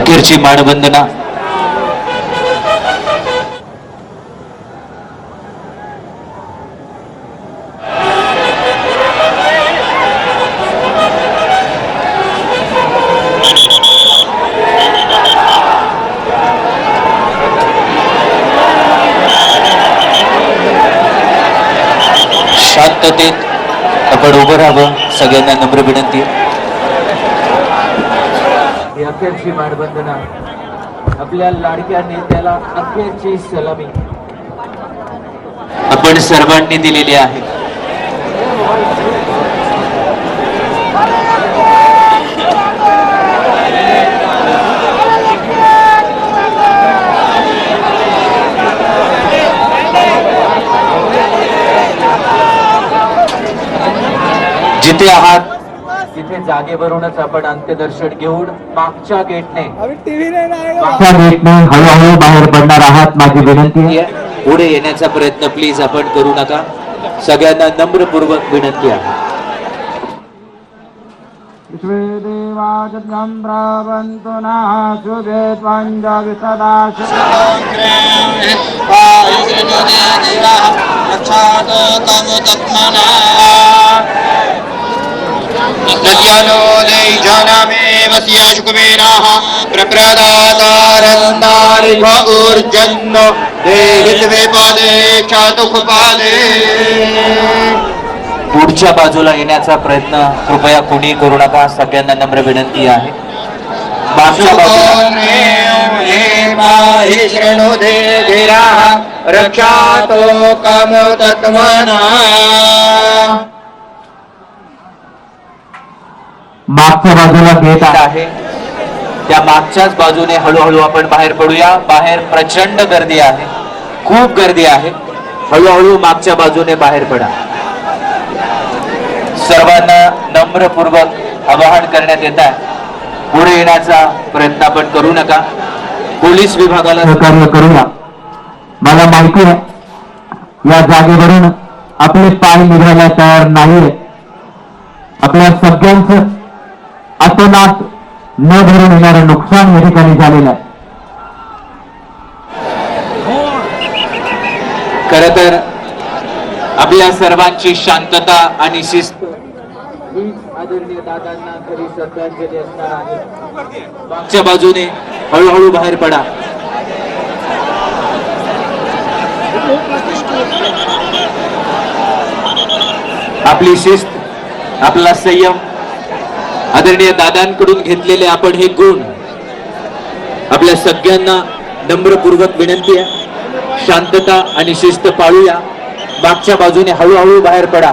अखेरची मानवंदना शांततेत आपण उभं राहावं, सगळ्यांना नम्र विनंती. ही अखेरची मानवंदना, आपल्या लाडक्या नेत्याला अखेरची सलामी आपण सर्वांनी दिलेली आहे. जिथे आहात तिथे जागेवरूनच आपण अंत्यदर्शन घेऊन मागच्या गेटने हळूहळू बाहेर पडणार आहात. माझी विनंती आहे, पुढे येण्याचा प्रयत्न प्लीज आपण करू नका. सगळ्यांना नम्रपूर्वक विनंती आहे. पुढच्या बाजूला येण्याचा प्रयत्न कृपया कोणी करू नका. सगळ्यांना नम्र विनंती आहे. मागच्या बाजूला मागच्या बाजूला गेट आहे, त्या मागच्याच बाजूने हळूहळू आपण बाहेर पडूया. बाहेर प्रचंड गर्दी आहे, खूप गर्दी आहे. हळूहळू मागच्या बाजूने बाहेर पडा. सर्वांना नम्रपूर्वक आवाहन करण्यात येत आहे, पुढे येण्याचा प्रयत्न आपण करू नका. पोलीस विभागाला सहकार्य करूया. मला माहिती आहे या जागेवरून आपले पाय निघायला तयार नाहीये. आपल्या सगळ्यांचं अतोनात न भरून येणारं नुकसान या ठिकाणी झालेलं आहे. खरं तर आपल्या सर्वांची शांतता आणि शिस्त आदरणीय दादांना खरी श्रद्धांजली असणार आहे. मागच्या बाजूने हळूहळू बाहेर पडा. आपली शिस्त, आपला संयम, आदरणीय दादांकडून घेतलेले आपण हे गुण आपल्या सगळ्यांना नम्रपूर्वक विनंती आहे. शांतता आणि शिस्त पाळूया. मागच्या बाजूने हळूहळू बाहेर पडा.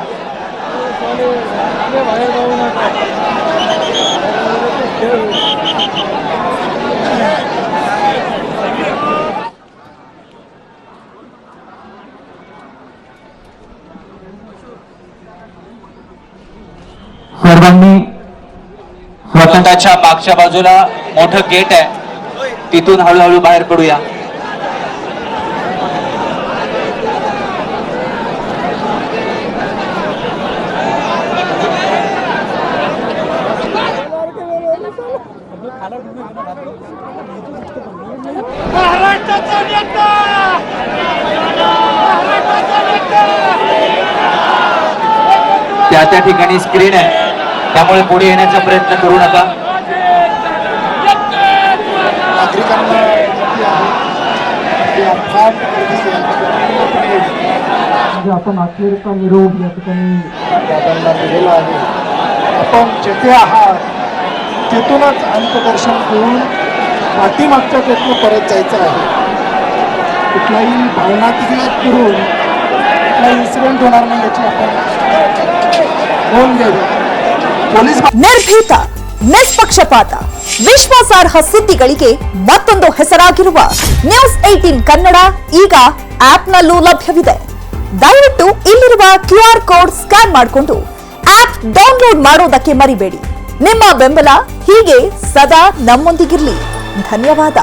सर्वांनी स्वतःच्या मागच्या बाजूला मोठं गेट आहे, तिथून हळूहळू बाहेर पडूया. त्या ठिकाणी स्क्रीन आहे, त्यामुळे पुढे येण्याचा प्रयत्न करू नका. आपण अखेरचा निरोप या ठिकाणी दादांना दिलेला आहे. आपण जेथे आहात तिथूनच अंत्यदर्शन घेऊन पाठीमागच्या गेटला परत जायचं आहे. कुठलाही भावनात्मक करून कुठलाही इन्सिडेंट होणार नाही याची आपण नोंद घ्यावी. ನಿರ್ಭೀತ, ನಿಷ್ಪಕ್ಷಪಾತ, ವಿಶ್ವಾಸಾರ್ಹ ಸುದ್ದಿಗಳಿಗೆ ಮತ್ತೊಂದು ಹೆಸರಾಗಿರುವ ನ್ಯೂಸ್ 18 ಕನ್ನಡ ಈಗ ಆಪ್ನಲ್ಲೂ ಲಭ್ಯವಿದೆ. ದಯವಿಟ್ಟು ಇಲ್ಲಿರುವ QR ಕೋಡ್ ಸ್ಕ್ಯಾನ್ ಮಾಡಿಕೊಂಡು ಆಪ್ ಡೌನ್ಲೋಡ್ ಮಾಡೋದಕ್ಕೆ ಮರಿಬೇಡಿ. ನಿಮ್ಮ ಬೆಂಬಲ ಹೀಗೆ ಸದಾ ನಮ್ಮೊಂದಿಗಿರಲಿ. ಧನ್ಯವಾದ.